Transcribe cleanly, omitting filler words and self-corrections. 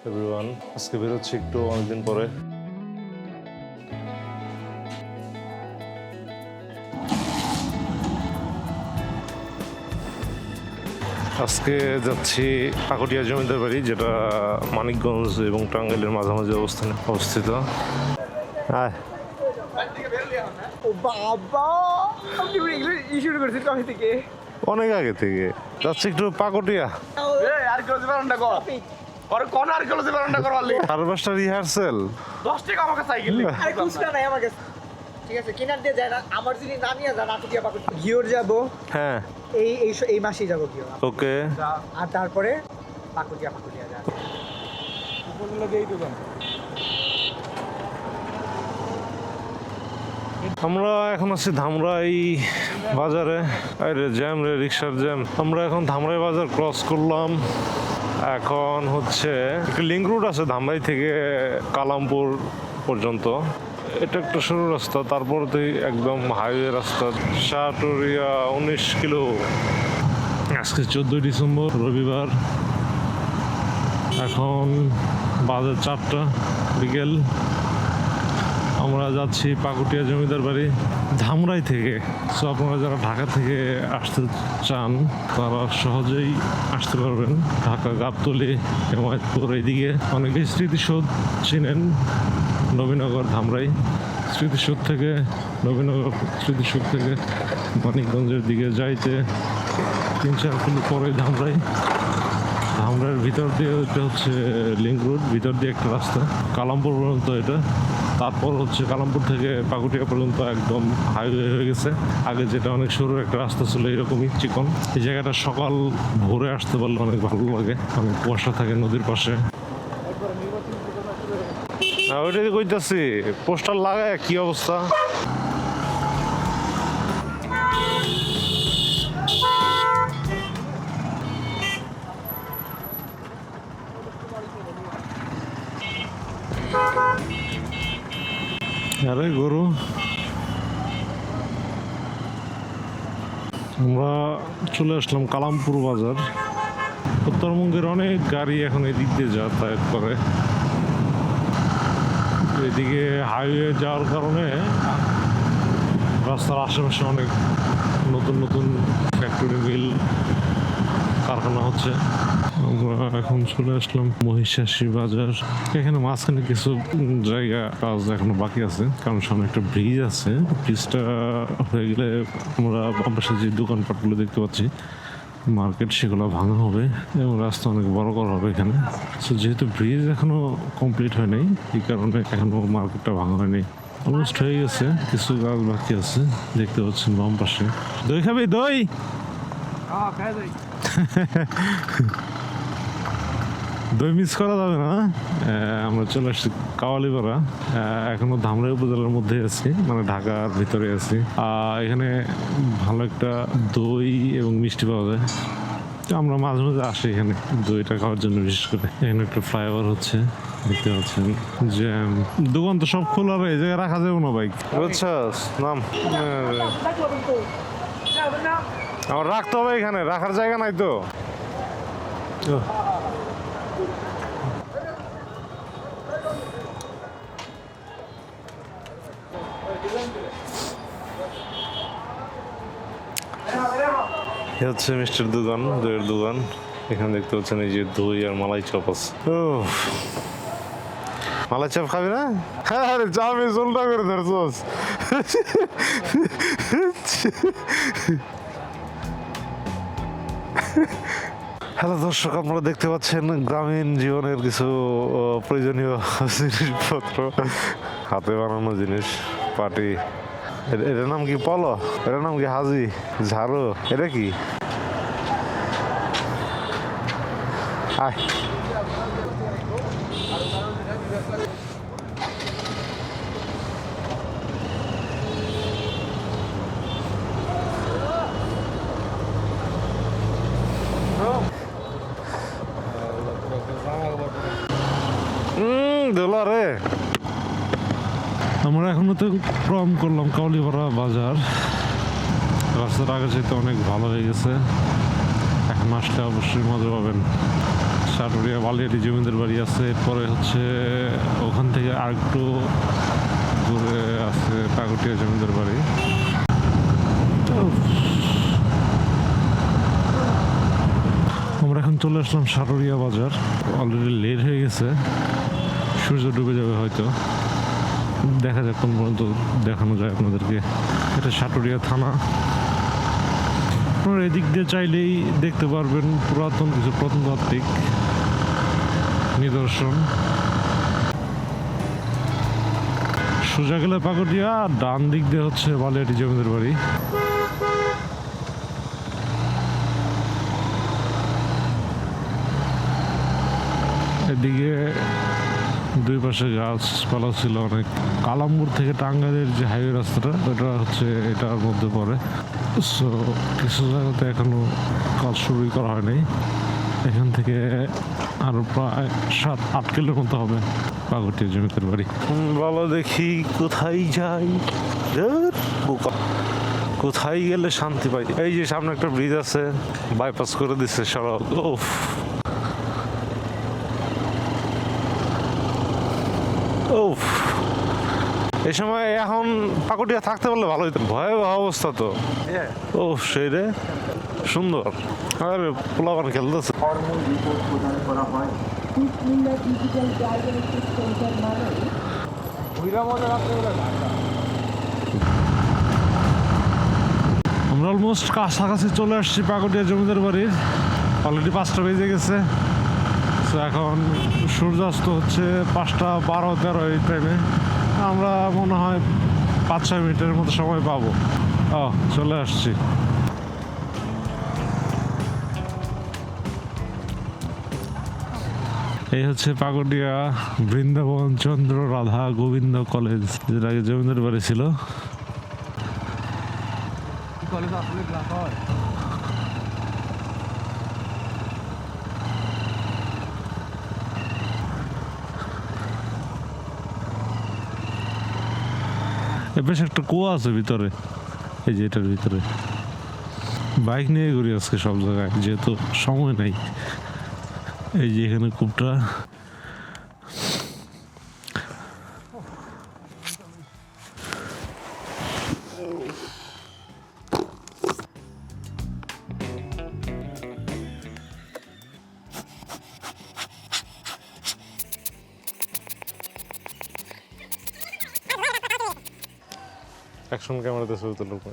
Everyone, আজকে বেরোচ্ছি একটু অনেকদিন পরে। আজকে যাচ্ছি পাকুটিয়া জমিদার বাড়ি, যেটা মানিকগঞ্জ এবং টাঙ্গাইলের মাঝামাঝি অবস্থানে অবস্থিত। ও বাবা, আপনি এগুলো শুরু করেছেন কবে থেকে? অনেক আগে থেকে যাচ্ছি একটু পাকুটিয়া। আর কেউ বারণটা কর, আর কোন আর কেউ বারণটা করবার লাগে? 5:30 রিহার্সেল, 10 টাকা আমাকে সাইকেল দিন। আরে খুচরা নাই আমার কাছে। ঠিক আছে, কিনার দিয়ে যায় না, আমার যদি না নিয়ে যান আটকিয়া পাকুট গিওর যাব। হ্যাঁ এই মাসেই যাব গিওর। ওকে। আর তারপরে পাকুটিয়া যাব। উপরগুলো দিয়েই দোকান। আমরা এখন আছি ধামরাই বাজারে। আরে জ্যাম রে, রিক্সার জ্যাম। আমরা এখন ধামরাই বাজার ক্রস করলাম। এখন হচ্ছে একটা লিঙ্ক রুট আছে ধামরাই থেকে কালামপুর পর্যন্ত। এটা একটা সরু রাস্তা, তারপরে একদম হাইওয়ে রাস্তা। সাটুরিয়া 19 কিলো। আজকে 14 ডিসেম্বর, রবিবার। এখন বাজে 4টা বিকেল। আমরা যাচ্ছি পাকুটিয়া জমিদার বাড়ি ধামরাই থেকে। সো আপনারা যারা ঢাকা থেকে আসতে চান তারা সহজেই আসতে পারবেন। ঢাকা গাবতলী, হেমায়তপুর, এইদিকে অনেকেই স্মৃতিসৌধ চিনেন। নবীনগর, ধামরাই স্মৃতিসৌধ থেকে, নবীনগর স্মৃতিসৌধ থেকে মানিকগঞ্জের দিকে যাইতে 3-4 কিলো পরে ধামরাই। ধামরাইয়ের ভিতর দিয়ে এটা হচ্ছে লিঙ্ক রোড, ভিতর দিয়ে একটা রাস্তা কালামপুর পর্যন্ত এটা। তারপর হচ্ছে কালামপুর থেকে পাকুটিয়া পর্যন্ত একদম হাইওয়ে হয়ে গেছে। আগে যেটা অনেক সরু একটা রাস্তা ছিল, এরকমই চিকন। এই জায়গাটা সকাল ভোরে আসতে পারলে অনেক ভালো লাগে, অনেক কুয়াশা থাকে নদীর পাশে। ওইটাই কইতাছি, পোস্টার লাগায় কি অবস্থা। আরে গরু, আমরা চলে আসলাম কালামপুর বাজার। উত্তরবঙ্গের অনেক গাড়ি এখন এদিক দিয়ে যাতায়াত করে। এদিকে হাইওয়ে যাওয়ার কারণে রাস্তার আশেপাশে অনেক নতুন নতুন ফ্যাক্টরি, মিল, কারখানা হচ্ছে। আমরা এখন চলে আসলাম মহিষাসী বাজার। এখানে মাঝখানে কিছু জায়গা কাজ এখনো বাকি আছে, কারণ সামনে একটা ব্রিজ আছে। ব্রিজটা হয়ে গেলে আমরা বাম পাশে যে দোকানপাটগুলো দেখতে পাচ্ছি, মার্কেট, সেগুলো ভাঙা হবে এবং রাস্তা অনেক বড় করা হবে এখানে। সো যেহেতু ব্রিজ এখনো কমপ্লিট হয় নাই, এই কারণে এখনো মার্কেটটা ভাঙা হয়নি। অলমোস্ট হয়ে গেছে, কিছু কাজ বাকি আছে দেখতে পাচ্ছেন বাম পাশে। দই খাবি? দই দই মিস করা যাবে না। আমরা চলে আসছি কাওয়ালিপাড়া। এখনো ধামরাই উপজেলার মধ্যে আছি, মানে ঢাকার ভিতরে আছি। এখানে ভালো একটা দই এবং মিষ্টি পাওয়া যায়। তো আমরা মাঝে মাঝে আসি এখানে দইটা খাওয়ার জন্য, বিশেষ করে। এখানে একটা ফ্লাইওভার হচ্ছে, দেখতে পাচ্ছেন। জ্যাম, দোকান তো সব খোলা, এই জায়গায় রাখা যাবে না বাইক, বুঝছস? নাম আমার রাখতে হবে, এখানে রাখার জায়গা নাই তো। হচ্ছে মিষ্টির দোকান, দইয়ের দোকান। এখানে দেখতে পাচ্ছেন এই যে দই আর মালাই চপ আছে। মালাই চপ খাবি না? হ্যাঁ, আরে চাপে জলটা করে ধরছস। হ্যালো দর্শক, আপনারা দেখতে পাচ্ছেন গ্রামীণ জীবনের কিছু প্রয়োজনীয় জিনিসপত্র, হাতে বানানো জিনিস। পাটি, এটার নাম কি? পলো? এটার নাম কি? হাজি, ঝাড়ু, এটা কি? আয়, দোলা রে। আমরা এখনো তো ক্রম করলাম কাওয়ালিপাড়া বাজার। রাস্তার আগে চাইতে অনেক ভালো হয়ে গেছে। এখন আসলে অবশ্যই মজা পাবেন। সাটুরিয়া বালিয়াটি জমিদার বাড়ি আছে, এরপরে হচ্ছে ওখান থেকে আরেকটু দূরে আছে পাকুটিয়া জমিদার বাড়ি। আমরা এখন চলে আসলাম সাটুরিয়া বাজার। অলরেডি লেট হয়ে গেছে, সূর্য ডুবে যাবে হয়তো, দেখা যাক কোন পর্যন্ত দেখানো যায় আপনাদেরকে। এটা সাটুরিয়া থানা। আপনারা এদিক দিয়ে চাইলেই দেখতে পারবেন পুরাতন কিছু প্রত্নতাত্ত্বিক নিদর্শন। সোজা গেলে পাকুটিয়া, আর ডান দিক দিয়ে হচ্ছে বালিয়াটি জমিদার বাড়ি। এদিকে দুই পাশে গাছপালা ছিল অনেক। কালামপুর থেকে টাঙ্গাইলের যে হাইওয়ে রাস্তাটা, ওটা হচ্ছে এটার মধ্যে পড়ে। সো কিছু জায়গাতে এখনো কাজ শুরুই করা হয়নি। এখান থেকে আরো প্রায় 7-8 কিলোর মতো হবে পাকুটিয়া জমিদার বাড়ি। বলো দেখি কোথায় যাই, কোথায় গেলে শান্তি পাই। এই যে সামনে একটা ব্রিজ আছে, বাইপাস করে দিচ্ছে সড়ক। ওফ, ওফ, এই সময় এখন পাকুটিয়া থাকতে পারলে ভালো হইতো। ভয়াবহ অবস্থা তো। ও সেই রে, সুন্দর। আরে পোলাপান খেলতেছে। আমরা অলমোস্ট কাছাকাছি চলে আসছি পাকুটিয়া জমিদার বাড়ির। অলরেডি 5টা বেজে গেছে। তো এখন সূর্যাস্ত হচ্ছে 5:12-13 এই টাইমে। আমরা মনে হয় 5-6 মিনিটের মতো সময় পাবো। চলে আসছি। এই হচ্ছে পাকুটিয়া বৃন্দাবন চন্দ্র রাধা গোবিন্দ কলেজ, যেটা আগে জমিদার বাড়ি ছিল। বেশ একটা কুয়া আছে ভিতরে, এই যে এটার ভিতরে। বাইক নিয়ে ঘুরি আজকে সব জায়গায়, যেহেতু সময় নাই। এই যে এখানে কূপটা। অ্যাকশন ক্যামেরাতে ছবি তুলব।